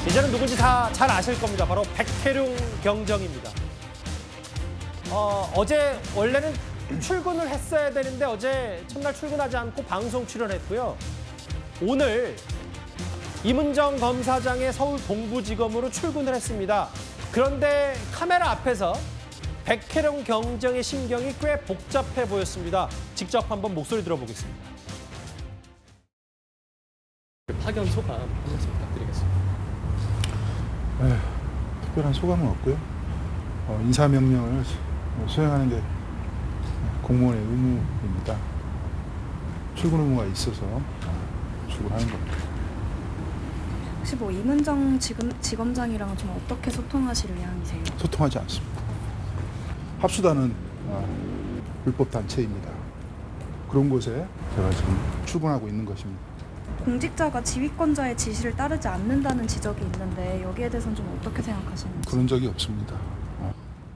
이제는 누군지 다 잘 아실 겁니다. 바로 백혜룡 경정입니다. 어제 원래는 출근을 했어야 되는데 어제 첫날 출근하지 않고 방송 출연했고요. 오늘 임은정 검사장의 서울 동부지검으로 출근을 했습니다. 그런데 카메라 앞에서 백혜룡 경정의 심경이 꽤 복잡해 보였습니다. 직접 한번 목소리 들어보겠습니다. 파견 소감 한 말씀 부탁드리겠습니다. 특별한 소감은 없고요. 인사명령을 수행하는 게 공무원의 의무입니다. 출근 의무가 있어서 출근하는 겁니다. 혹시 뭐 임은정 지검장이랑은 좀 어떻게 소통하실 의향이세요? 소통하지 않습니다. 합수단은 불법 단체입니다. 그런 곳에 제가 지금 출근하고 있는 것입니다. 공직자가 지휘권자의 지시를 따르지 않는다는 지적이 있는데 여기에 대해서는 좀 어떻게 생각하시는지? 그런 적이 없습니다.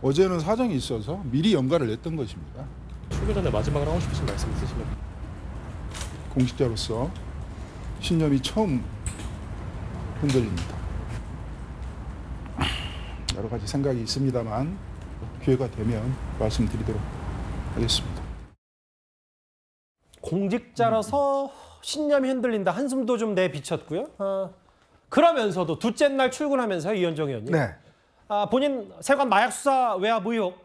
어제는 사정이 있어서 미리 연가를 냈던 것입니다. 출근 전에 마지막으로 하고 싶으신 말씀 있으시면. 공직자로서 신념이 처음 흔들립니다. 여러 가지 생각이 있습니다만 기회가 되면 말씀드리도록 하겠습니다. 공직자라서 신념이 흔들린다. 한숨도 좀 내비쳤고요. 그러면서도 둘째 날 출근하면서요, 이현정 의원님. 네. 본인 세관 마약 수사 외압 의혹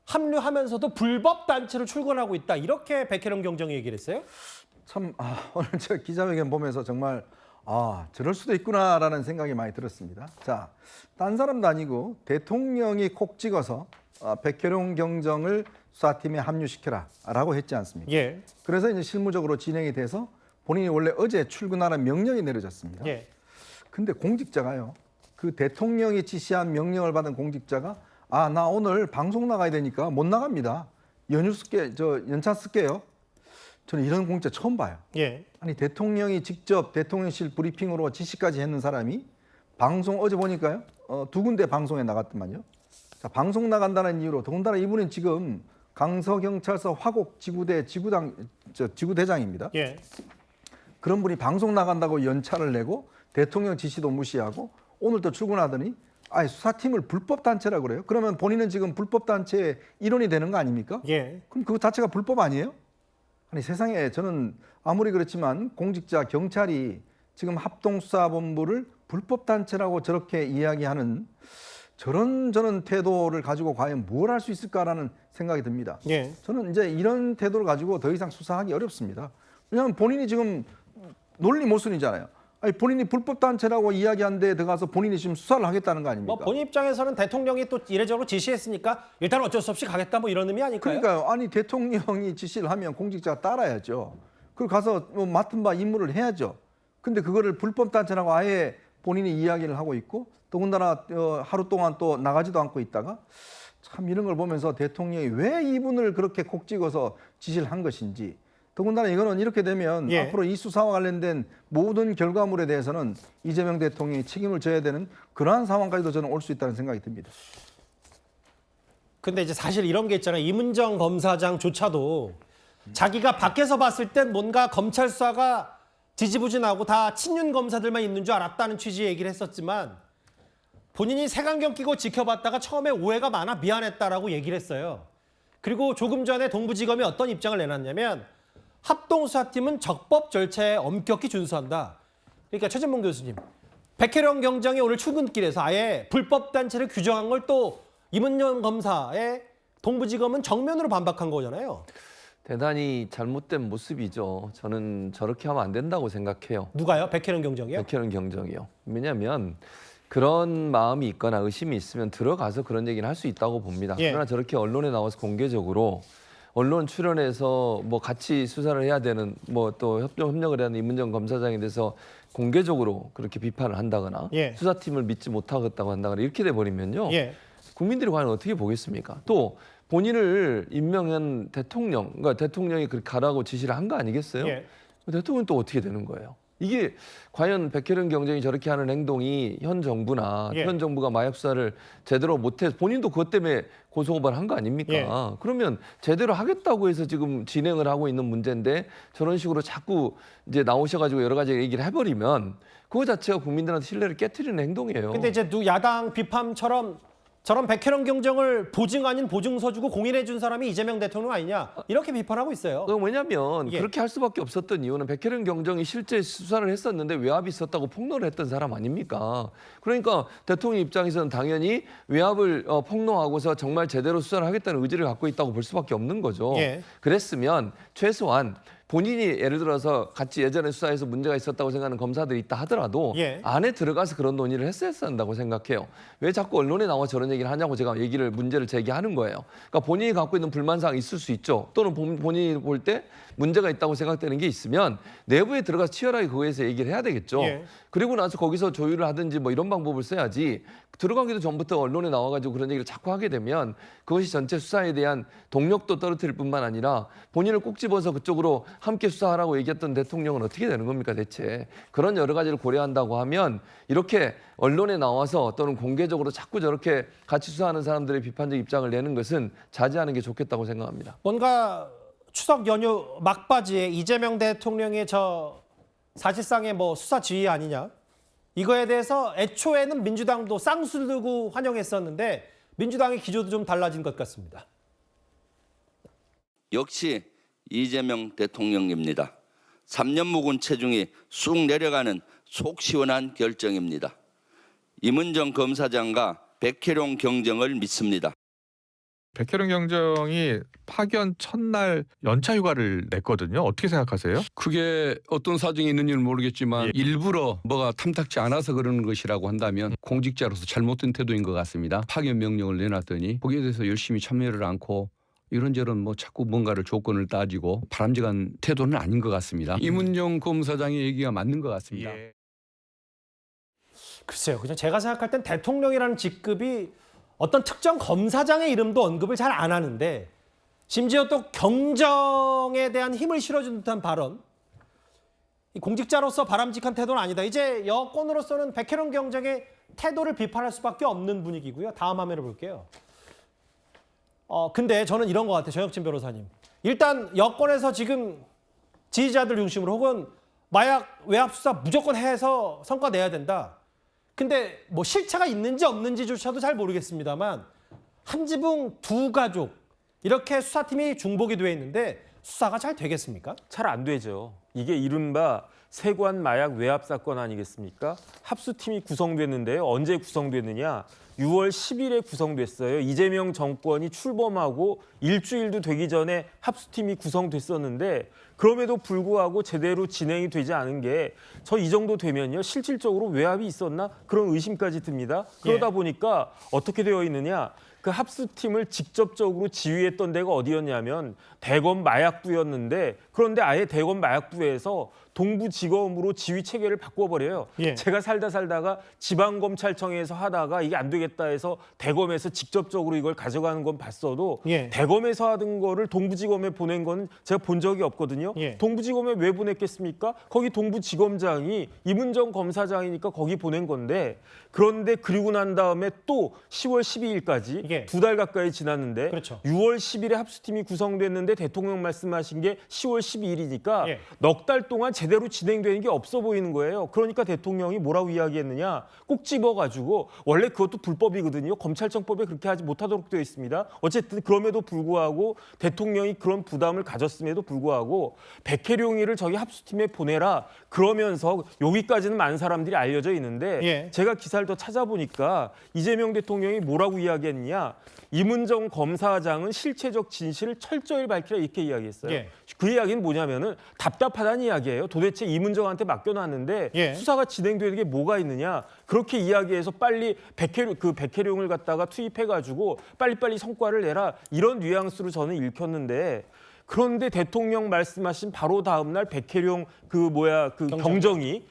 합류하면서도 불법 단체로 출근하고 있다. 이렇게 백혜룡 경정이 얘기를 했어요. 참 오늘 제가 기자회견 보면서 정말 저럴 수도 있구나라는 생각이 많이 들었습니다. 자, 딴 사람도 아니고 대통령이 콕 찍어서 백혜룡 경정을 수사팀에 합류시켜라라고 했지 않습니까? 예. 그래서 이제 실무적으로 진행이 돼서 본인이 원래 어제 출근하라는 명령이 내려졌습니다. 예. 근데 공직자가요, 그 대통령이 지시한 명령을 받은 공직자가 나 오늘 방송 나가야 되니까 못 나갑니다. 연차 쓸게요. 저는 이런 공직자 처음 봐요. 예. 아니 대통령이 직접 대통령실 브리핑으로 지시까지 했는 사람이 방송 어제 보니까요, 두 군데 방송에 나갔더만요. 자, 방송 나간다는 이유로 더군다나 이분은 지금 강서경찰서 화곡 지구대 지구대장입니다. 예. 그런 분이 방송 나간다고 연차를 내고 대통령 지시도 무시하고 오늘 또 출근하더니 수사팀을 불법 단체라고 그래요. 그러면 본인은 지금 불법 단체의 일원이 되는 거 아닙니까? 예. 그럼 그거 자체가 불법 아니에요? 아니 세상에, 저는 아무리 그렇지만 공직자 경찰이 지금 합동수사본부를 불법 단체라고 저렇게 이야기하는 저런 태도를 가지고 과연 뭘 할 수 있을까라는 생각이 듭니다. 예. 저는 이제 이런 태도를 가지고 더 이상 수사하기 어렵습니다. 왜냐하면 본인이 지금 논리 모순이잖아요. 아니 본인이 불법 단체라고 이야기한 데에 들어가서 본인이 지금 수사를 하겠다는 거 아닙니까? 본인 입장에서는 대통령이 또 이례적으로 지시했으니까 일단 어쩔 수 없이 가겠다 뭐 이런 의미 아닐까요? 그러니까요. 아니 대통령이 지시를 하면 공직자가 따라야죠. 그리고 가서 맡은 바 임무를 해야죠. 근데 그거를 불법 단체라고 아예 본인이 이야기를 하고 있고 더군다나 하루 동안 또 나가지도 않고 있다가 참 이런 걸 보면서 대통령이 왜 이분을 그렇게 콕 찍어서 지시를 한 것인지, 더군다나 이거는 이렇게 되면 앞으로 이 수사와 관련된 모든 결과물에 대해서는 이재명 대통령이 책임을 져야 되는 그러한 상황까지도 저는 올 수 있다는 생각이 듭니다. 근데 이제 사실 이런 게 있잖아요. 임은정 검사장조차도 자기가 밖에서 봤을 땐 뭔가 검찰 수사가 지지부진하고 다 친윤 검사들만 있는 줄 알았다는 취지의 얘기를 했었지만 본인이 색안경 끼고 지켜봤다가 처음에 오해가 많아 미안했다라고 얘기를 했어요. 그리고 조금 전에 동부지검이 어떤 입장을 내놨냐면 합동수사팀은 적법 절차에 엄격히 준수한다. 그러니까 최진봉 교수님, 백혜룡 경정이 오늘 출근길에서 아예 불법 단체를 규정한 걸 또 임은정 검사의 동부지검은 정면으로 반박한 거잖아요. 대단히 잘못된 모습이죠. 저는 저렇게 하면 안 된다고 생각해요. 누가요? 백혜룡 경정이요? 백혜룡 경정이요. 왜냐하면 그런 마음이 있거나 의심이 있으면 들어가서 그런 얘기를 할 수 있다고 봅니다. 예. 그러나 저렇게 언론에 나와서 공개적으로 언론 출연해서 뭐 같이 수사를 해야 되는 뭐 또 협력을 해야 하는 임은정 검사장에 대해서 공개적으로 그렇게 비판을 한다거나 수사팀을 믿지 못하겠다고 한다거나 이렇게 돼버리면요. 국민들이 과연 어떻게 보겠습니까? 또 본인을 임명한 대통령, 그러니까 대통령이 그렇게 가라고 지시를 한 거 아니겠어요? 대통령은 또 어떻게 되는 거예요? 이게 과연 백혜련 경정이 저렇게 하는 행동이 현 정부나 예. 현 정부가 마약 수사를 제대로 못해서 본인도 그것 때문에 고소고발한 거 아닙니까? 예. 그러면 제대로 하겠다고 해서 지금 진행을 하고 있는 문제인데 저런 식으로 자꾸 이제 나오셔가지고 여러 가지 얘기를 해버리면 그거 자체가 국민들한테 신뢰를 깨트리는 행동이에요. 근데 이제 야당 비판처럼 저런 백혜련 경정을 보증 아닌 보증서 주고 공인해 준 사람이 이재명 대통령 아니냐 이렇게 비판하고 있어요. 왜냐하면 예. 그렇게 할 수밖에 없었던 이유는 백혜련 경정이 실제 수사를 했었는데 외압이 있었다고 폭로를 했던 사람 아닙니까? 그러니까 대통령 입장에서는 당연히 외압을 폭로하고서 정말 제대로 수사를 하겠다는 의지를 갖고 있다고 볼 수밖에 없는 거죠. 예. 그랬으면 최소한 본인이 예를 들어서 같이 예전에 수사에서 문제가 있었다고 생각하는 검사들이 있다 하더라도 예. 안에 들어가서 그런 논의를 했어야 한다고 생각해요. 왜 자꾸 언론에 나와 저런 얘기를 하냐고 제가 문제를 제기하는 거예요. 그러니까 본인이 갖고 있는 불만사항이 있을 수 있죠. 또는 본인이 볼 때 문제가 있다고 생각되는 게 있으면 내부에 들어가서 치열하게 그거에 대해서 얘기를 해야 되겠죠. 예. 그리고 나서 거기서 조율을 하든지 뭐 이런 방법을 써야지 들어가기도 전부터 언론에 나와가지고 그런 얘기를 자꾸 하게 되면 그것이 전체 수사에 대한 동력도 떨어뜨릴 뿐만 아니라 본인을 꼭 집어서 그쪽으로 함께 수사하라고 얘기했던 대통령은 어떻게 되는 겁니까 대체. 그런 여러 가지를 고려한다고 하면 이렇게 언론에 나와서 또는 공개적으로 자꾸 저렇게 같이 수사하는 사람들의 비판적 입장을 내는 것은 자제하는 게 좋겠다고 생각합니다. 뭔가 추석 연휴 막바지에 이재명 대통령의 사실상의 수사 지휘 아니냐 이거에 대해서 애초에는 민주당도 쌍수를 두고 환영했었는데 민주당의 기조도 좀 달라진 것 같습니다. 역시 이재명 대통령입니다. 3년 묵은 체중이 쑥 내려가는 속 시원한 결정입니다. 임은정 검사장과 백혜련 경정을 믿습니다. 백혜련 경정이 파견 첫날 연차 휴가를 냈거든요. 어떻게 생각하세요? 그게 어떤 사정이 있는지는 모르겠지만 일부러 뭐가 탐탁지 않아서 그러는 것이라고 한다면 공직자로서 잘못된 태도인 것 같습니다. 파견 명령을 내놨더니 거기에 대해서 열심히 참여를 않고 이런저런 자꾸 뭔가를 조건을 따지고 바람직한 태도는 아닌 것 같습니다. 임은정 검사장의 얘기가 맞는 것 같습니다. 글쎄요. 그냥 제가 생각할 땐 대통령이라는 직급이 어떤 특정 검사장의 이름도 언급을 잘 안 하는데 심지어 또 경정에 대한 힘을 실어준 듯한 발언. 공직자로서 바람직한 태도는 아니다. 이제 여권으로서는 백혜련 경정의 태도를 비판할 수밖에 없는 분위기고요. 다음 화면을 볼게요. 근데 저는 이런 것 같아요. 정혁진 변호사님. 일단 여권에서 지금 지지자들 중심으로 혹은 마약 외압 수사 무조건 해서 성과 내야 된다. 근데 실체가 있는지 없는지조차도 잘 모르겠습니다만 한 지붕 두 가족 이렇게 수사팀이 중복이 돼 있는데 수사가 잘 되겠습니까? 잘 안 되죠. 이게 이른바 세관 마약 외압 사건 아니겠습니까? 합수팀이 구성됐는데요. 언제 구성됐느냐? 6월 10일에 구성됐어요. 이재명 정권이 출범하고 일주일도 되기 전에 합수팀이 구성됐었는데 그럼에도 불구하고 제대로 진행이 되지 않은 게 저 이 정도 되면요. 실질적으로 외압이 있었나? 그런 의심까지 듭니다. 그러다 보니까 어떻게 되어 있느냐? 그 합수팀을 직접적으로 지휘했던 데가 어디였냐면 대검 마약부였는데 그런데 아예 대검 마약부에서 동부지검으로 지휘 체계를 바꿔버려요. 제가 살다가 지방검찰청에서 하다가 이게 안 되겠다 해서 대검에서 직접적으로 이걸 가져가는 건 봤어도 대검에서 하던 거를 동부지검에 보낸 건 제가 본 적이 없거든요. 동부지검에 왜 보냈겠습니까? 거기 동부지검장이 임은정 검사장이니까 거기 보낸 건데 그런데 그리고 난 다음에 또 10월 12일까지 두 달 가까이 지났는데 그렇죠. 6월 10일에 합수팀이 구성됐는데 대통령 말씀하신 게 10월 12일이니까 넉 달 동안 제대로 진행되는 게 없어 보이는 거예요. 그러니까 대통령이 뭐라고 이야기했느냐. 꼭 집어가지고 원래 그것도 불법이거든요. 검찰청법에 그렇게 하지 못하도록 되어 있습니다. 어쨌든 그럼에도 불구하고 대통령이 그런 부담을 가졌음에도 불구하고 백혜련이를 저기 합수팀에 보내라. 그러면서 여기까지는 많은 사람들이 알려져 있는데 제가 기사를 더 찾아보니까 이재명 대통령이 뭐라고 이야기했느냐. 임은정 검사장은 실체적 진실을 철저히 밝히라 이렇게 이야기했어요. 그 이야기는 뭐냐면은 답답하다는 이야기예요. 도대체 임은정한테 맡겨놨는데 수사가 진행되는 게 뭐가 있느냐. 그렇게 이야기해서 빨리 백혜련을 갖다가 투입해가지고 빨리빨리 성과를 내라. 이런 뉘앙스로 저는 읽혔는데 그런데 대통령 말씀하신 바로 다음 날 백혜련 경정이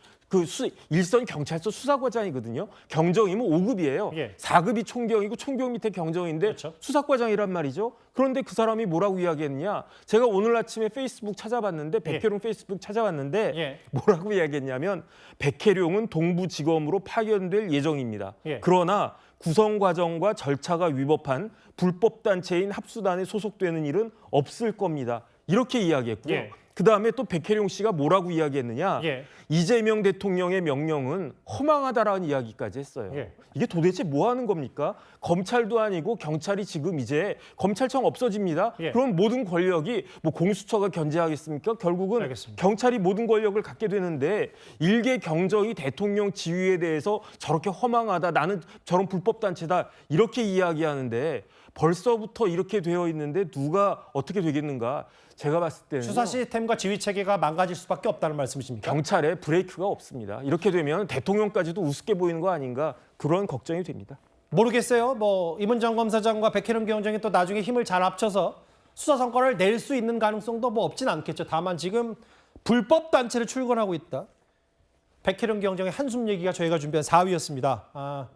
일선 경찰서 수사과장이거든요. 경정이면 5급이에요. 예. 4급이 총경이고 총경 밑에 경정인데 그렇죠. 수사과장이란 말이죠. 그런데 그 사람이 뭐라고 이야기했냐? 제가 오늘 아침에 페이스북 찾아봤는데 백혜룡 페이스북 찾아봤는데 예. 뭐라고 이야기했냐면 백혜룡은 동부지검으로 파견될 예정입니다. 예. 그러나 구성 과정과 절차가 위법한 불법 단체인 합수단에 소속되는 일은 없을 겁니다. 이렇게 이야기했고요. 예. 그다음에 또 백혜룡 씨가 뭐라고 이야기했느냐? 예. 이재명 대통령의 명령은 허망하다라는 이야기까지 했어요. 예. 이게 도대체 뭐 하는 겁니까? 검찰도 아니고 경찰이 지금 이제 검찰청 없어집니다. 예. 그럼 모든 권력이 뭐 공수처가 견제하겠습니까? 결국은 알겠습니다. 경찰이 모든 권력을 갖게 되는데 일개 경정이 대통령 지위에 대해서 저렇게 허망하다, 나는 저런 불법 단체다 이렇게 이야기하는데 벌써부터 이렇게 되어 있는데 누가 어떻게 되겠는가? 제가 봤을 때는 수사 시스템과 지휘 체계가 망가질 수밖에 없다는 말씀이십니까? 경찰에 브레이크가 없습니다. 이렇게 되면 대통령까지도 우습게 보이는 거 아닌가 그런 걱정이 됩니다. 모르겠어요. 뭐 이문정 검사장과 백혜룡 경정이 또 나중에 힘을 잘 합쳐서 수사 성과를 낼 수 있는 가능성도 뭐 없진 않겠죠. 다만 지금 불법 단체를 출근하고 있다. 백혜룡 경정의 한숨 얘기가 저희가 준비한 4위였습니다.